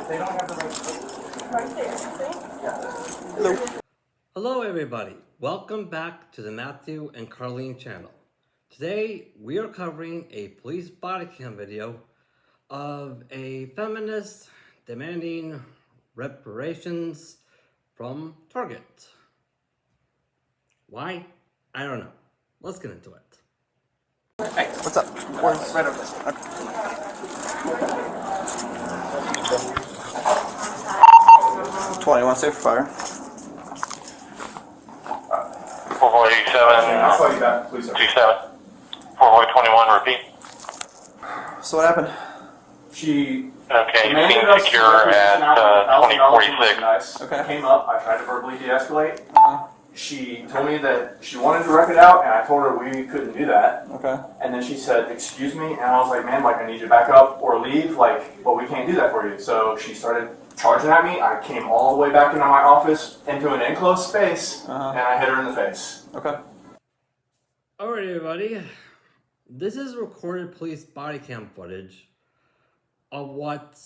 They don't have the right there. Hello. Hello everybody, welcome back to the Matthew and Carlene channel. Today we are covering a police body cam video of a feminist demanding reparations from Target. Why? I don't know. Let's get into it. Hey, what's up? Where's right over there? Okay. 20, you want to say for fire? 487, I'll call you back, please, sir. 27, 421, repeat. So what happened? She Okay, you demanded seem us secure to at $1,000 in 2046. merchandise. Okay. Came up, I tried to verbally de-escalate. Uh-huh. She told me that she wanted to wreck it out, and I told her we couldn't do that. Okay. And then she said, "Excuse me," and I was like, "Man, like I need you to back up or leave, like, but we can't do that for you." So she started charging at me. I came all the way back into my office, into an enclosed space, and I hit her in the face. Okay. Alright everybody, this is recorded police body cam footage of what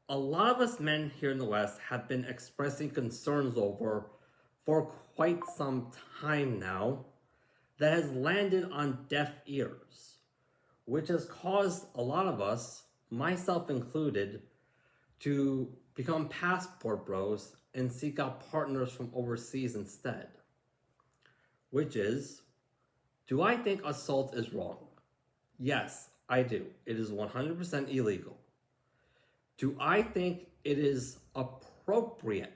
a lot of us men here in the West have been expressing concerns over for quite some time now, that has landed on deaf ears, which has caused a lot of us, myself included, to become passport bros and seek out partners from overseas instead. Which is, do I think assault is wrong? Yes, I do. It is 100% illegal. Do I think it is appropriate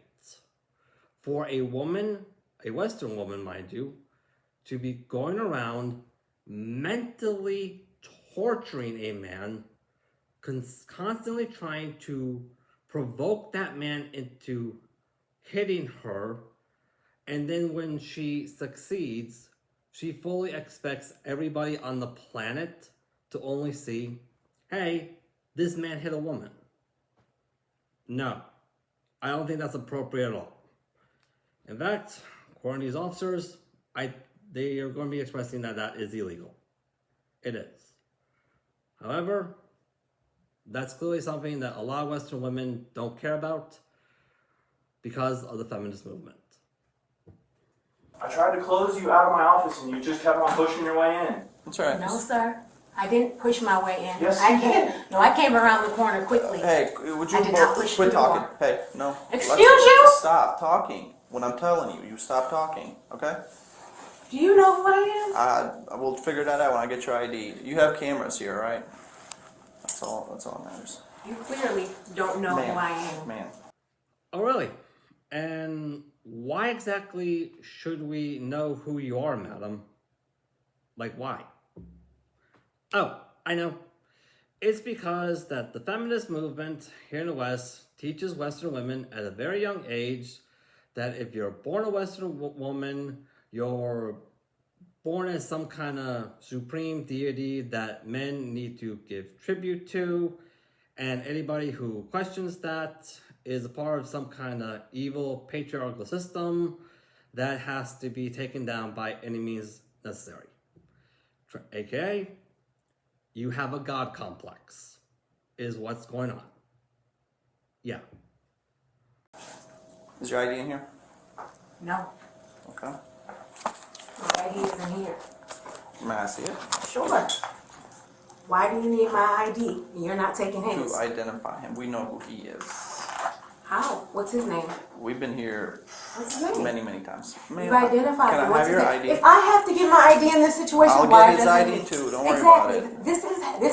for a woman, a Western woman, mind you, to be going around mentally torturing a man, constantly trying to provoke that man into hitting her, and then when she succeeds, she fully expects everybody on the planet to only see, hey, this man hit a woman? No, I don't think that's appropriate at all. In fact, according to these officers, they are going to be expressing that that is illegal. It is. However, that's clearly something that a lot of Western women don't care about because of the feminist movement. I tried to close you out of my office, and you just kept on pushing your way in. That's all right. No, sir. I didn't push my way in. Yes, I you came. did. No, I came around the corner quickly. Hey, would you I did not both push quit you talking? more. Hey, no. Excuse Let's you? Stop talking. When I'm telling you, you stop talking, okay? Do you know who I am? We'll figure that out when I get your ID. You have cameras here, right? That's all that matters. You clearly don't know who I am. Man. Oh, really? And why exactly should we know who you are, madam? Like, why? Oh, I know. It's because that the feminist movement here in the West teaches Western women at a very young age that if you're born a Western woman, you're born as some kind of supreme deity that men need to give tribute to, and anybody who questions that is a part of some kind of evil patriarchal system that has to be taken down by any means necessary. AKA, you have a God complex, is what's going on. Yeah. Is your ID in here? No, Okay. my ID isn't here. May I see it? Sure. Why do you need my ID? You're not taking his. To identify him. We know who he is. How? What's his name? We've been here What's his name? many times. You've identified Can him. I What's have your his name? ID? If I have to get my ID in this situation, I'll why get his doesn't ID he? too. Don't worry about Exactly. it. This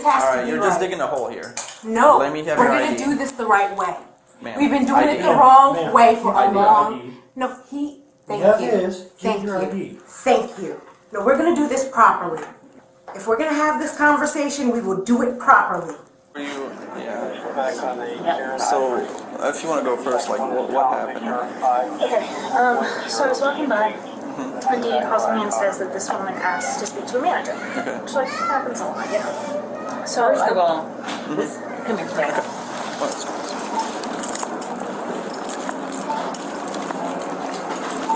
has All to right, be you're right. just digging a hole here. No, Let me have we're your gonna ID. do this the right way. Ma'am, We've been doing ID. it the wrong Ma'am, way for a ID. long. No, he. Thank Yes, you. it is. Thank Keep your you. ID. Thank you. No, we're gonna do this properly. If we're gonna have this conversation, we will do it properly. Yeah. So, if you want to go first, like, what happened? Okay, so I was walking by, and Dee calls me and says that this woman asked to speak to a manager. Okay. Which, like, happens a lot, you know. So, First of all, this, come here, Dad. Oh, that's nice.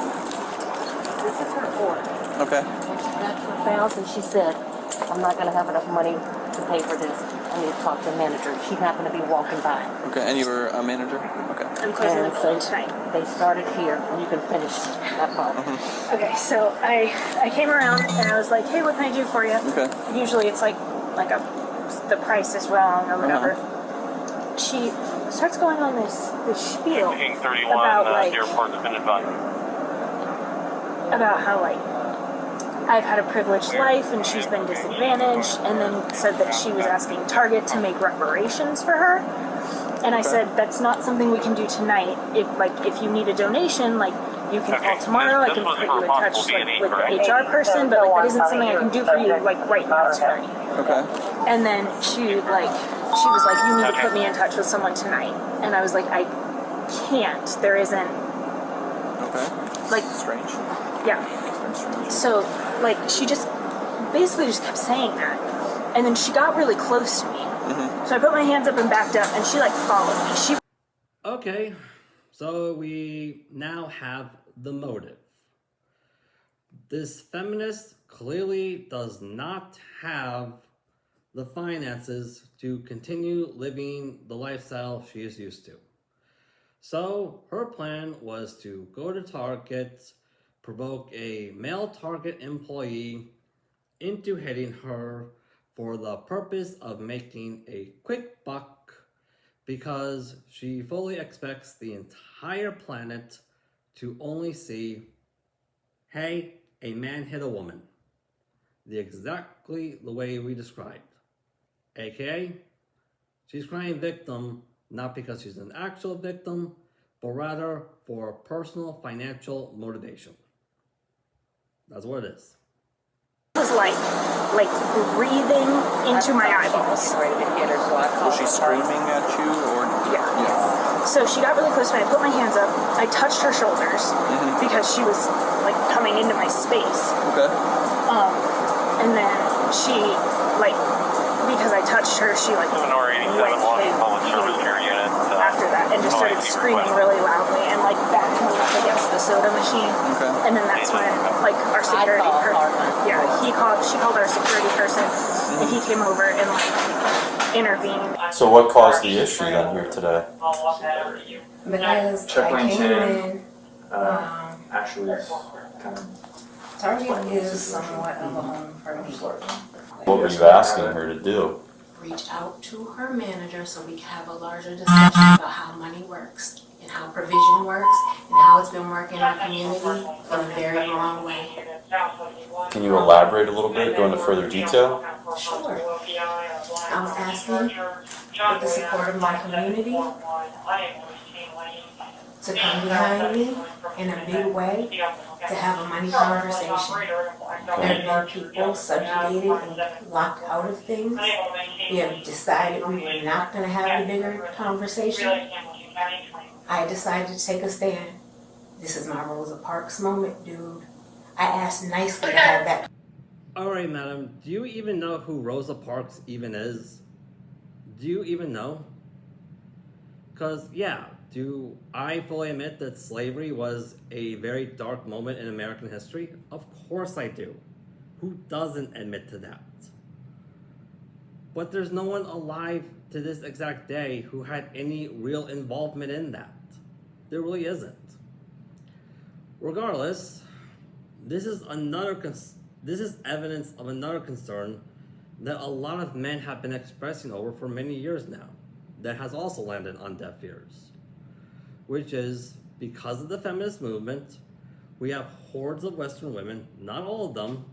This is her order. Okay. When she got to her house and she said, I'm not going to have enough money to pay for this. for me to talk to the manager. She happened to be walking by. Okay, and you were a manager? Okay. I'm closing the And phone so tonight. they started here, and you can finish that part. Okay, so I came around and I was like, hey, what can I do for you? Okay. Usually it's like the price is wrong or whatever. She starts going on this spiel King 31, about like airport's been advised. about how like I've had a privileged life and she's been disadvantaged, and then said that she was asking Target to make reparations for her. And I said that's not something we can do tonight. If you need a donation, like you can call tomorrow. I can put you in touch like, with the HR person, but like that isn't something I can do for you like right now tonight. Okay. And then she was like, you need to put me in touch with someone tonight. And I was like, I can't. There isn't. Okay. Like, Strange. yeah. Strange. So, like, she just basically just kept saying that. And then she got really close to me. So I put my hands up and backed up, and she, like, followed me. Okay, so we now have the motive. This feminist clearly does not have the finances to continue living the lifestyle she is used to. So her plan was to go to Target, provoke a male Target employee into hitting her for the purpose of making a quick buck, because she fully expects the entire planet to only see, hey, a man hit a woman. Exactly the way we described. AKA, she's crying victim not because she's an actual victim, but rather for personal financial motivation. That's what it is. Was like breathing into my eyeballs. Was she screaming at you, or? Yeah. So she got really close to me. I put my hands up. I touched her shoulders because she was like coming into my space. Okay. And then she like, because I touched her, she like Minority 87 went Washington Public Service Care Unit. after that and just started screaming really loudly and like backed me up against the soda machine. Okay. And then that's when like our security she called our security person and he came over and like intervened. So what caused the issue then here today? Because Check I lane came 10. in, Actually, it's kind of. Target is somewhat of a home for me. What were you asking her to do? Reach out to her manager so we can have a larger discussion about how money works and how provision works and how it's been working in our community in a very wrong way. Can you elaborate a little bit, go into further detail? Sure. I was asking with the support of my community to come behind me in a big way to have a money conversation. There have been people subjugated and locked out of things. We have decided we were not going to have a bigger conversation. I decided to take a stand. This is my Rosa Parks moment, dude. I asked nicely to have that. Alright, madam, do you even know who Rosa Parks even is? Do you even know? Because, yeah, do I fully admit that slavery was a very dark moment in American history? Of course I do. Who doesn't admit to that? But there's no one alive to this exact day who had any real involvement in that. There really isn't. Regardless, this is evidence of another concern that a lot of men have been expressing over for many years now, that has also landed on deaf ears. Which is, because of the feminist movement, we have hordes of Western women, not all of them,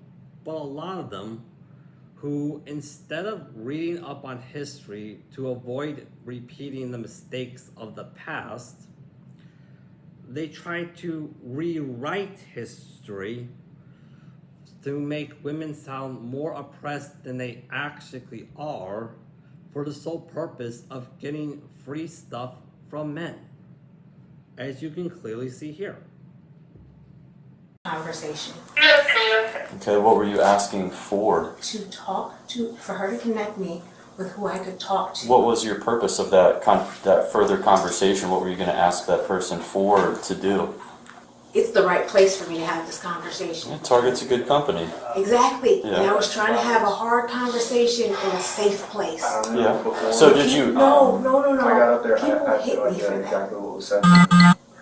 but a lot of them, who instead of reading up on history to avoid repeating the mistakes of the past, they try to rewrite history to make women sound more oppressed than they actually are, for the sole purpose of getting free stuff from men, as you can clearly see here. Conversation. Okay, what were you asking for? For her to connect me with who I could talk to. What was your purpose of that further conversation? What were you going to ask that person for to do? it's the right place for me to have this conversation. Target's a good company. Exactly. Yeah. And I was trying to have a hard conversation in a safe place. Yeah. So did you? No. I got up there. People I had hit no me idea for that. exactly what was said.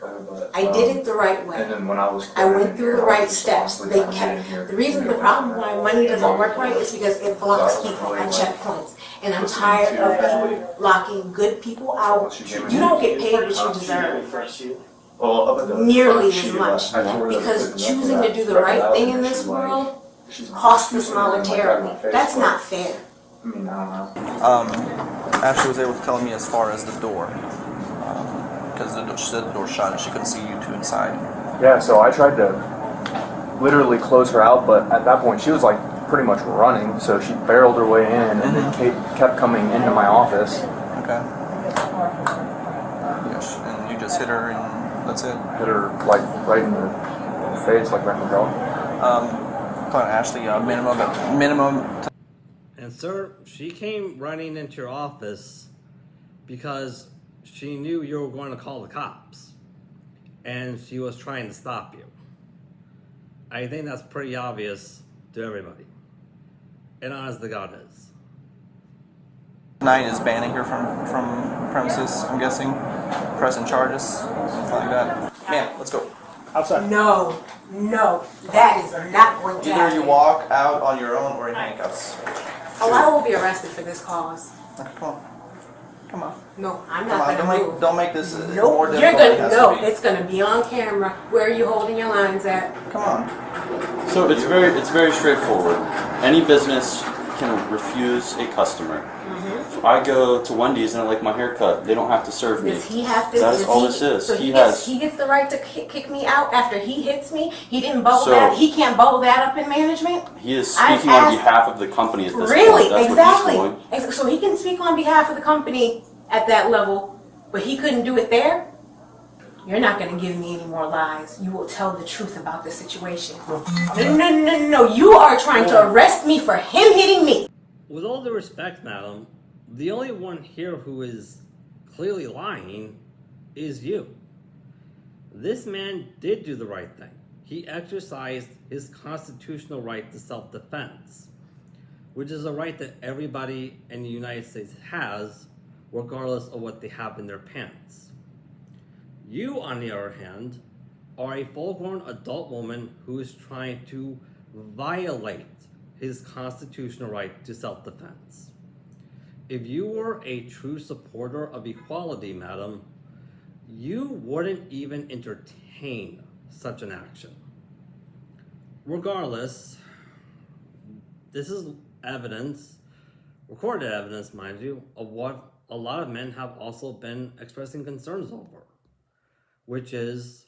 But, I did it the right way. And then when I was I went through the right just steps. honestly They trying to kept. get in here The reason, the and problem get why my money doesn't money work right is because it blocks people at checkpoints. And I'm tired of people blocking good people out. You don't get paid what you deserve. Well, up at the Nearly front, as she much. I told her to Because put it up choosing for to do the that. right thing in And this she's like- world she's costs us she's like, monetarily. my face, That's but, not fair. I mean, I don't know. Ashley was able to tell me as far as the door, because she said the door shut and she couldn't see you two inside. Yeah, so I tried to literally close her out, but at that point she was like pretty much running, so she barreled her way in and then kept coming into my office. Okay. Yes, and you just hit her and that's it. Hit her like right in the face, like right in the jaw. Talking to Ashley, minimum. And sir, she came running into your office because she knew you were going to call the cops. And she was trying to stop you. I think that's pretty obvious to everybody. And honest to God is. 9 is banning her from premises, I'm guessing. Pressing charges, something like that. Ma'am, let's go. Outside. No, that is not going to Either happen. you walk out on your own or in handcuffs. Oh, I will be arrested for this cause. Okay, come on. No, I'm Come not on, gonna move. don't make this more Nope, difficult you're than it gonna has no. to be. It's gonna be on camera. Where are you holding your lines at? Come on. So it's very straightforward. Any business can refuse a customer. If I go to Wendy's and I like my haircut, they don't have to serve me. Does he have to? That's all this is. So He he gets the right to kick me out after he hits me. He didn't bubble that. He can't bubble that up in management. He is speaking on behalf of the company at this Really, point. That's exactly. what he's doing. So he can speak on behalf of the company at that level, but he couldn't do it there. You're not going to give me any more lies. You will tell the truth about the situation. No. You are trying to arrest me for him hitting me. With all due respect, madam, the only one here who is clearly lying is you. This man did do the right thing. He exercised his constitutional right to self-defense, which is a right that everybody in the United States has, regardless of what they have in their pants. You, on the other hand, are a full-grown adult woman who is trying to violate his constitutional right to self-defense. If you were a true supporter of equality, madam, you wouldn't even entertain such an action. Regardless, this is evidence, recorded evidence, mind you, of what a lot of men have also been expressing concerns over, which is,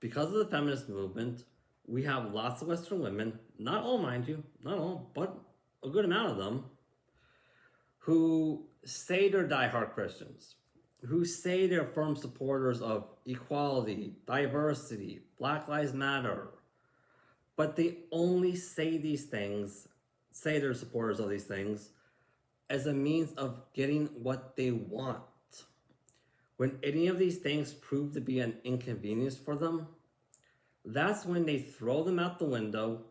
because of the feminist movement, we have lots of Western women, not all, mind you, not all, but a good amount of them, who say they're diehard Christians, who say they're firm supporters of equality, diversity, Black Lives Matter, but they only say these things, say they're supporters of these things, as a means of getting what they want. When any of these things prove to be an inconvenience for them, that's when they throw them out the window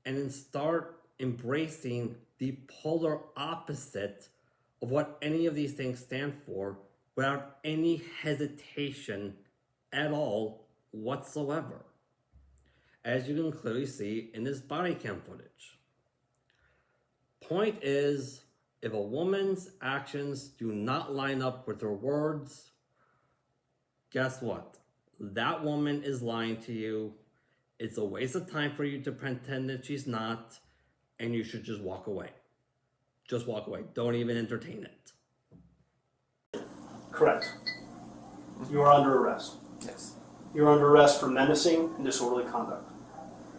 and then start embracing the polar opposite of what any of these things stand for without any hesitation at all whatsoever, as you can clearly see in this body cam footage. Point is, if a woman's actions do not line up with her words, guess what? That woman is lying to you. It's a waste of time for you to pretend that she's not, and you should just walk away. Just walk away. Don't even entertain it. Correct. You are under arrest. Yes. You're under arrest for menacing and disorderly conduct.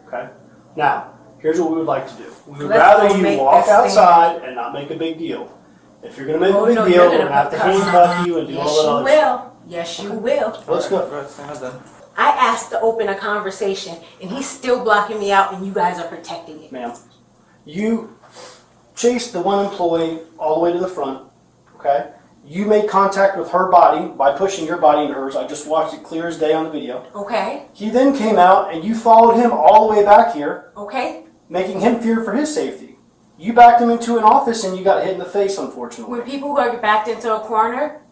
Okay? Now, here's what we would like to do. We would rather you walk outside and not make a big deal. If you're going to make a big deal, we're going to have to handcuff you and do all that other stuff. Yes, you will. Let's go. Right, stand then. I asked to open a conversation, and he's still blocking me out, and you guys are protecting it. Ma'am, you chased the one employee all the way to the front, okay? You made contact with her body by pushing your body into hers. I just watched it clear as day on the video. Okay. He then came out and you followed him all the way back here, Okay. making him fear for his safety. You backed him into an office and you got hit in the face, unfortunately. When people are backed into a corner,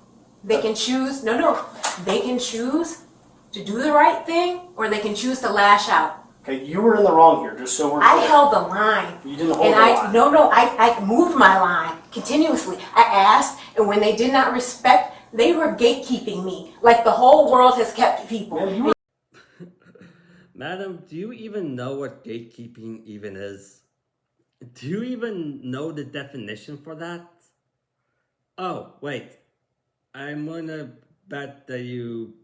they can choose. They can choose to do the right thing, or they can choose to lash out. Okay, you were in the wrong here, just so we're clear. I held the line. You didn't hold And the line. I moved my line continuously. I asked, and when they did not respect, they were gatekeeping me, like the whole world has kept people. Man, Madam, do you even know what gatekeeping even is? Do you even know the definition for that? Oh, wait. I'm gonna bet that you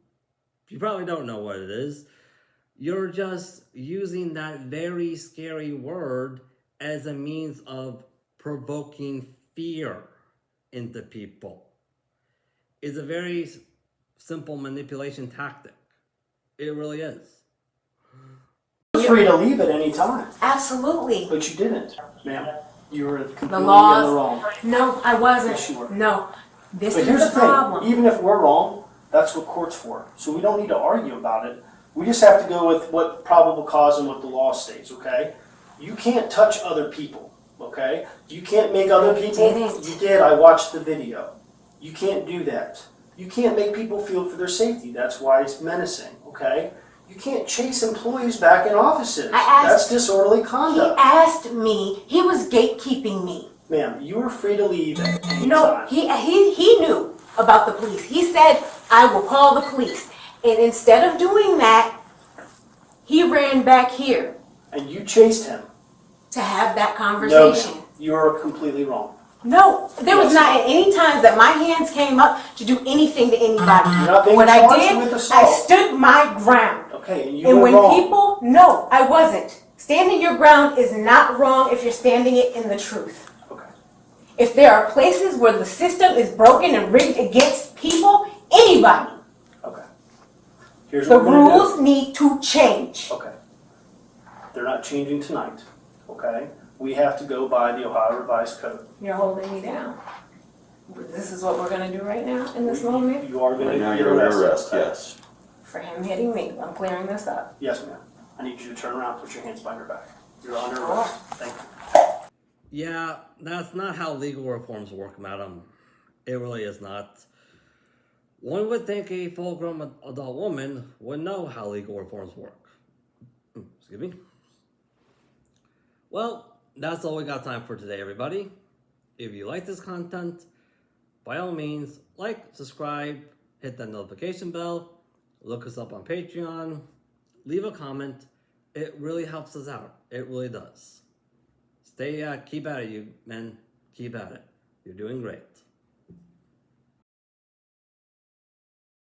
probably don't know what it is. You're just using that very scary word as a means of provoking fear into people. It's a very simple manipulation tactic. It really is. You're free to leave at any time. Absolutely. But you didn't. Ma'am, you were completely in the laws. wrong. No, I wasn't. Yes, you were. No. This But is here's the the thing, problem. even if we're wrong, that's what court's for. So we don't need to argue about it. We just have to go with what probable cause and what the law states, okay? You can't touch other people, okay? You can't make other people... didn't. You did, I watched the video. You can't do that. You can't make people feel for their safety. That's why it's menacing, okay? You can't chase employees back in offices. That's disorderly He conduct. asked me. He was gatekeeping me. Ma'am, you are free to leave at any No, time. he knew about the police. He said, I will call the police. And instead of doing that, he ran back here And you chased him. to have that No, conversation. ma'am. You are completely wrong. No, there was Yes. not any times that my hands came up to do anything to anybody. You're not being What I charged did, with assault. I stood my ground. Okay, and you And were when wrong. people, no, I wasn't. Standing your ground is not wrong if you're standing it in the truth. Okay. If there are places where the system is broken and rigged against people, anybody, Okay. Here's the what we're gonna rules need to change. do. Okay. They're not changing tonight. Okay. We have to go by the Ohio Revised Code. You're holding me down. This is what we're going to do right now in this moment? You are going Right to now be you're under arrested. arrest, okay? yes. For him hitting me. I'm clearing this up. Yes, ma'am. I need you to turn around, put your hands behind your back. You're under All arrest. Thank you. Yeah, that's not how legal reforms work, madam. It really is not. One would think a full-grown adult woman would know how legal reforms work. Excuse me. Well, that's all we got time for today, everybody. If you like this content, by all means, like, subscribe, hit that notification bell, look us up on Patreon, leave a comment. It really helps us out. It really does. Keep at it, you men. Keep at it. You're doing great.